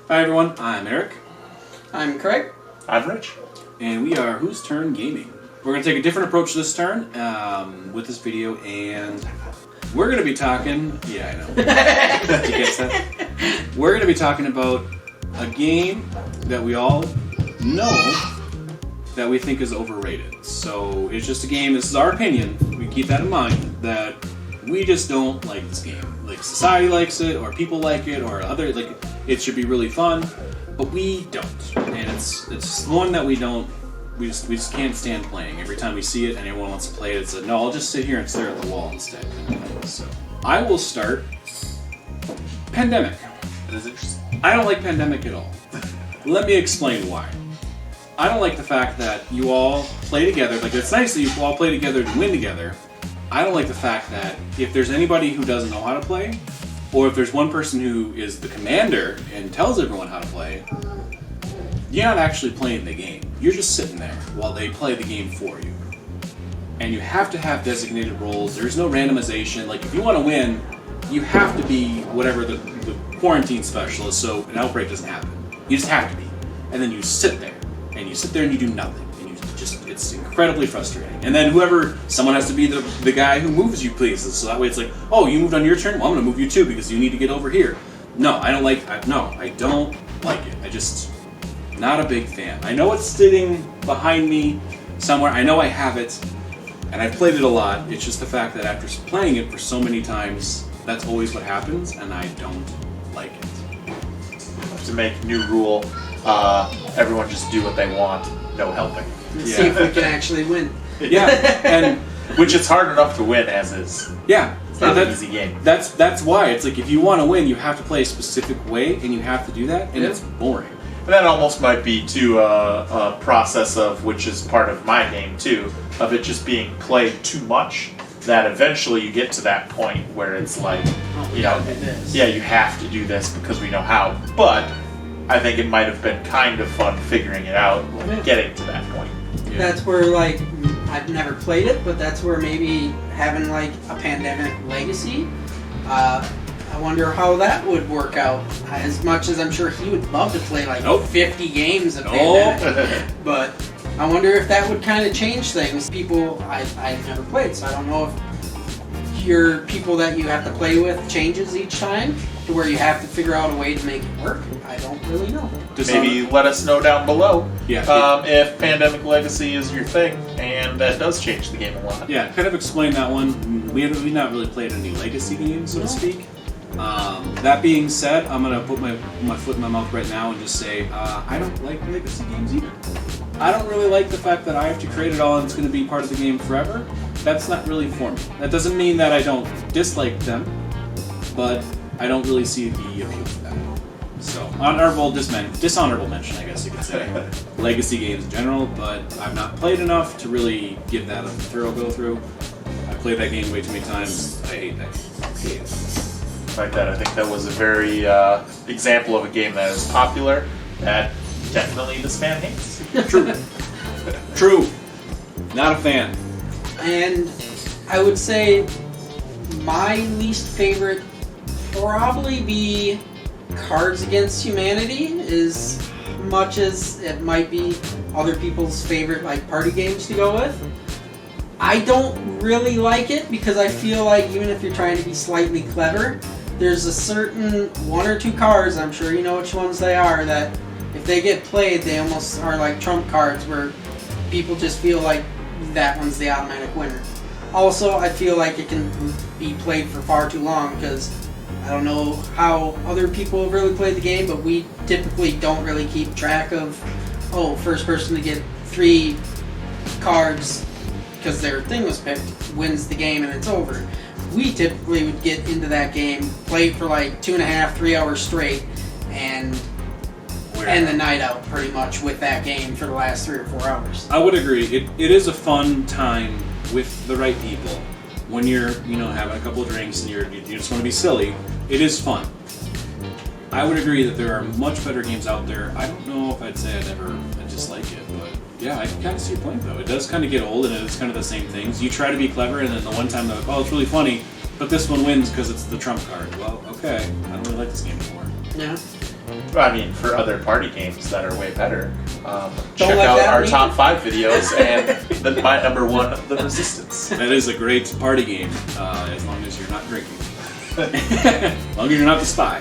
Hi everyone, I'm Eric. I'm Craig. I'm Rich. And we are Whose Turn Gaming. We're going to take a different approach this turn with this video, and we're going to be talking... Yeah, I know. Did you guess that? We're going to be talking about a game that we all know that we think is overrated. So it's just a game, this is our opinion, we keep that in mind, that we just don't like this game. Like society likes it, or people like it, or other, like, it should be really fun, but we don't. And it's one that we just can't stand playing. Every time we see it and everyone wants to play it, it's like, no, I'll just sit here and stare at the wall instead. So I will start Pandemic. That is interesting. I don't like Pandemic at all. Let me explain why. I don't like the fact that you all play together. Like, it's nice that you all play together to win together. I don't like the fact that if there's anybody who doesn't know how to play, or if there's one person who is the commander and tells everyone how to play, you're not actually playing the game. You're just sitting there while they play the game for you. And you have to have designated roles. There's no randomization. Like, if you want to win, you have to be whatever the quarantine specialist, so an outbreak doesn't happen. You just have to be. And then you sit there. And you sit there and you do nothing. And you just, it's incredibly frustrating. And then someone has to be the guy who moves you places. So that way it's like, oh, you moved on your turn? Well, I'm going to move you too because you need to get over here. No, I don't like it. I just, not a big fan. I know it's sitting behind me somewhere. I know I have it. And I've played it a lot. It's just the fact that after playing it for so many times, that's always what happens, and I don't like it. To make a new rule, everyone just do what they want, no helping. Let's see if we can actually win. Yeah, and which it's hard enough to win as is. Yeah, it's not an easy game. That's why it's like if you want to win, you have to play a specific way, and you have to do that, and it's boring. But that almost might be too a process of, which is part of my game too, of it just being played too much. That eventually you get to that point where it's like, you have to do this because we know how. But I think it might have been kind of fun figuring it out, getting to that point. Yeah. That's where, like, I've never played it, but that's where maybe having, like, a Pandemic legacy, I wonder how that would work out. As much as I'm sure he would love to play, like, 50 games of Pandemic. But I wonder if that would kind of change things. I've never played, so I don't know if your people that you have to play with changes each time to where you have to figure out a way to make it work. I don't really know. Maybe let us know down below if Pandemic Legacy is your thing, and that does change the game a lot. Yeah, kind of explain that one. We've not really played any Legacy games, so to speak. That being said, I'm going to put my foot in my mouth right now and just say I don't like Legacy games either. I don't really like the fact that I have to create it all and it's going to be part of the game forever. That's not really for me. That doesn't mean that I don't dislike them, but I don't really see the appeal of that. So, dishonorable mention, I guess you could say. Legacy games in general, but I've not played enough to really give that a thorough go-through. I played that game way too many times. I hate that game. I hate it. Like that, I think that was a very example of a game that is popular that definitely this fan hates. True. True. Not a fan. And I would say my least favorite probably be Cards Against Humanity, as much as it might be other people's favorite, like, party games to go with. I don't really like it because I feel like even if you're trying to be slightly clever, there's a certain one or two cards, I'm sure you know which ones they are, that if they get played, they almost are like trump cards where people just feel like that one's the automatic winner. Also, I feel like it can be played for far too long because I don't know how other people have really played the game, but we typically don't really keep track of, first person to get 3 cards because their thing was picked wins the game and it's over. We typically would get into that game, play for like 2.5, 3 hours straight, and end the night out pretty much with that game for the last 3 or 4 hours. I would agree. It is a fun time with the right people. When you're, having a couple of drinks and you just want to be silly, it is fun. I would agree that there are much better games out there. I don't know if I'd say I dislike it, but yeah, I can kind of see your point though. It does kind of get old and it's kind of the same things. You try to be clever and then the one time they're like, it's really funny, but this one wins because it's the trump card. Well, okay, I don't really like this game anymore. Yeah. I mean, for other party games that are way better, check like out that our either. top 5 videos and my number 1, The Resistance. That is a great party game, as long as you're not drinking. As long as you're not the spy.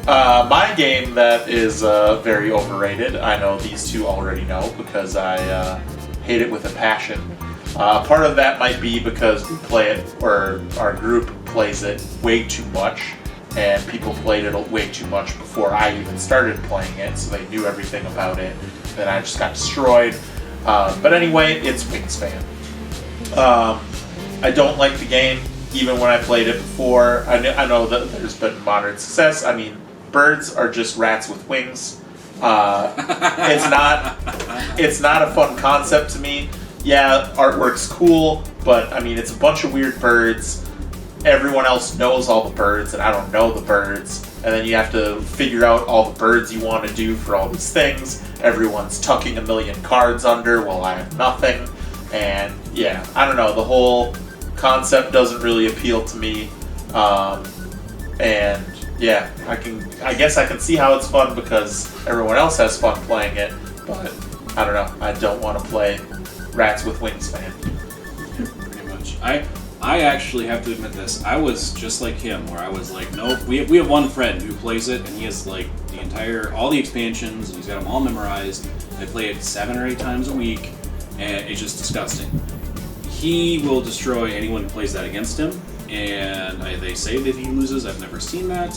My game that is very overrated, I know these two already know because I hate it with a passion. Part of that might be because we play it, or our group plays it way too much, and people played it way too much before I even started playing it, so they knew everything about it. Then I just got destroyed. But anyway, it's Wingspan. I don't like the game, even when I played it before. I know that there's been moderate success. I mean, birds are just rats with wings. It's not a fun concept to me. Yeah, artwork's cool, but I mean, it's a bunch of weird birds. Everyone else knows all the birds, and I don't know the birds. And then you have to figure out all the birds you want to do for all these things. Everyone's tucking a million cards under while I have nothing. And yeah, I don't know. The whole concept doesn't really appeal to me. And yeah, I guess I can see how it's fun because everyone else has fun playing it. But I don't know. I don't want to play Rats with Wingspan. Pretty much. I actually have to admit this. I was just like him, where I was like, nope. We have one friend who plays it, and he has like all the expansions, and he's got them all memorized. They play it 7 or 8 times a week, and it's just disgusting. He will destroy anyone who plays that against him, and they say that he loses. I've never seen that.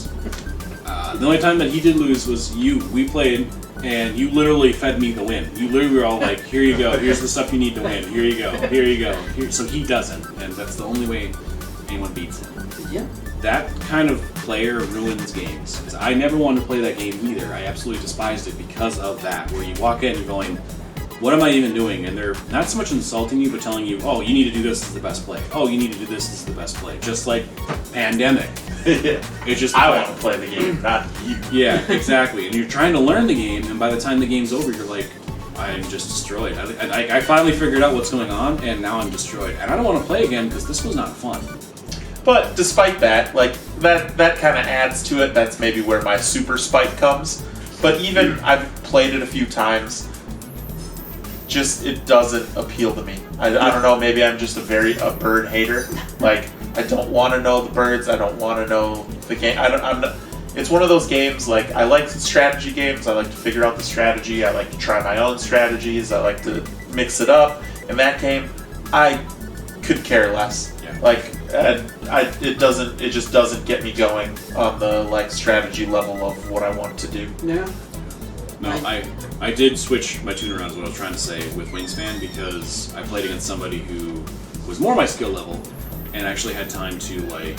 The only time that he did lose was we played, and you literally fed me the win. You literally were all like, here you go, here's the stuff you need to win, here you go, here you go. So he doesn't, and that's the only way anyone beats him. Yeah. That kind of player ruins games. 'Cause I never wanted to play that game either. I absolutely despised it because of that, where you walk in and going, what am I even doing? And they're not so much insulting you, but telling you, oh, you need to do this, is the best play. Oh, you need to do this, is the best play. Just like Pandemic. It's just I want to play the game, not you. Yeah, exactly. And you're trying to learn the game, and by the time the game's over, you're like, I'm just destroyed. I finally figured out what's going on, and now I'm destroyed. And I don't want to play again because this was not fun. But despite that, like that kind of adds to it. That's maybe where my super spike comes. But even I've played it a few times. Just it doesn't appeal to me. I don't know. Maybe I'm just a bird hater. Like I don't want to know the birds. I don't want to know the game. It's one of those games. Like I like strategy games. I like to figure out the strategy. I like to try my own strategies. I like to mix it up. In that game, I could care less. Yeah. Like it just doesn't get me going on the like strategy level of what I want to do. Yeah. No, I did switch my tune around is what I was trying to say with Wingspan because I played against somebody who was more my skill level and actually had time to like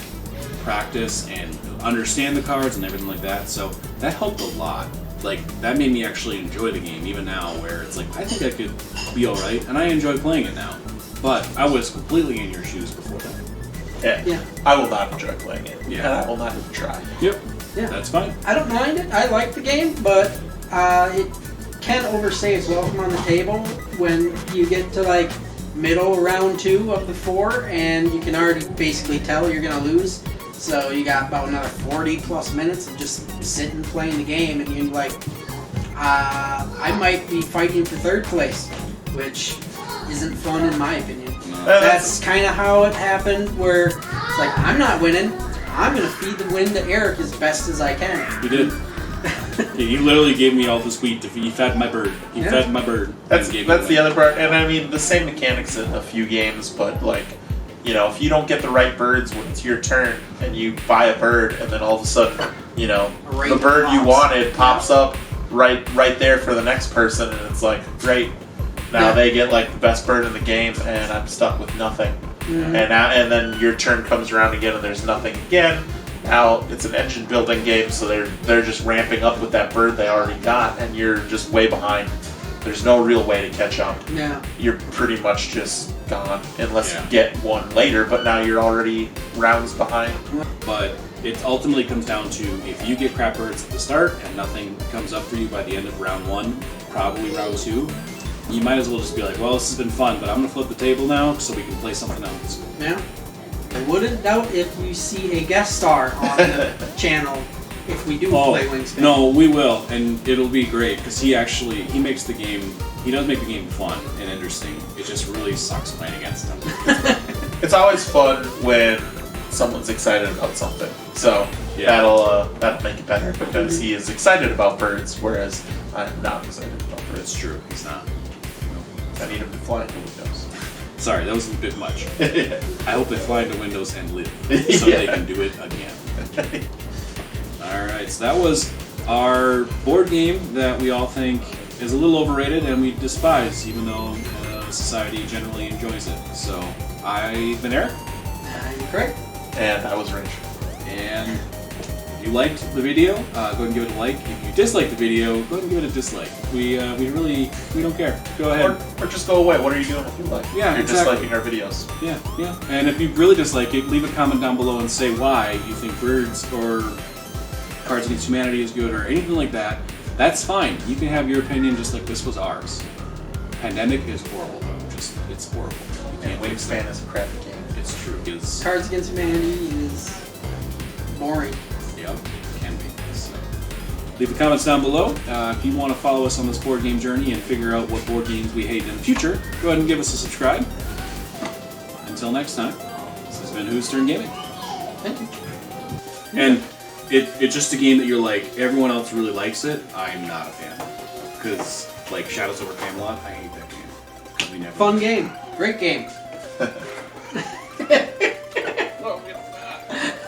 practice and understand the cards and everything like that. So that helped a lot. Like that made me actually enjoy the game even now where it's like I think I could be alright and I enjoy playing it now. But I was completely in your shoes before that. Yeah. I will not enjoy playing it. Yeah. And I will not even try. Yep. Yeah. That's fine. I don't mind it. I like the game, but it can overstay its welcome on the table when you get to like middle round 2 of the 4 and you can already basically tell you're gonna lose. So you got about another 40 plus minutes of just sitting playing the game and you're like, I might be fighting for 3rd place, which isn't fun in my opinion. That's kind of how it happened where it's like, I'm not winning. I'm gonna feed the win to Eric as best as I can. You did. He literally gave me all this wheat to feed. He fed my bird. He fed my bird. That's the other part. And I mean, the same mechanics in a few games, but like, you know, if you don't get the right birds when it's your turn and you buy a bird and then all of a sudden, you know, the bird you wanted pops up right there for the next person and it's like, great. Now they get like the best bird in the game and I'm stuck with nothing. Mm-hmm. And then your turn comes around again and there's nothing again. Now it's an engine building game, so they're just ramping up with that bird they already got, and you're just way behind. There's no real way to catch up. Yeah. You're pretty much just gone unless you get one later, but now you're already rounds behind. But it ultimately comes down to if you get crap birds at the start and nothing comes up for you by the end of round 1, probably round 2, you might as well just be like, well, this has been fun, but I'm going to flip the table now so we can play something else. Yeah. I wouldn't doubt if you see a guest star on the channel if we do play Wingspan. No, we will, and it'll be great because he makes the game. He does make the game fun and interesting. It just really sucks playing against him. It's always fun when someone's excited about something. So that'll make it better because he is excited about birds, whereas I'm not excited about birds. It's true. He's not. I need him to fly into Windows. Sorry, that was a bit much. I hope they fly into Windows and live so they can do it again. Alright, so that was our board game that we all think is a little overrated and we despise, even though society generally enjoys it. So, I've been Eric. I'm Craig. And I was Rich. And if you liked the video, go ahead and give it a like. If you disliked the video, go ahead and give it a dislike. We don't care. Go ahead. Or just go away. What are you doing if you like? Yeah, You're exactly. disliking our videos. Yeah. And if you really dislike it, leave a comment down below and say why you think Birds or Cards Against Humanity is good or anything like that. That's fine. You can have your opinion just like this was ours. Pandemic is horrible though. It's horrible. You can't Wingspan is a crappy game. It's true. It's Cards Against Humanity is boring. Yep, can be. So, leave the comments down below. If you want to follow us on this board game journey and figure out what board games we hate in the future, go ahead and give us a subscribe. Until next time, this has been Whose Turn Gaming. Thank you. And it's just a game that you're like, everyone else really likes it. I'm not a fan. Because, like, Shadows over Camelot, I hate that game. We never Fun game. Great game.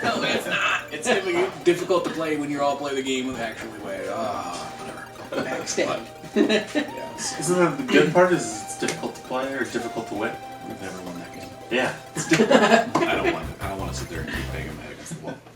No, it's not. It's difficult to play when you all play the game with actually way. Whatever. Backstab. Yes. Isn't that the good part? Is it's difficult to play or difficult to win? We've never won that game. Yeah. I don't want to sit there and keep banging my head against the wall.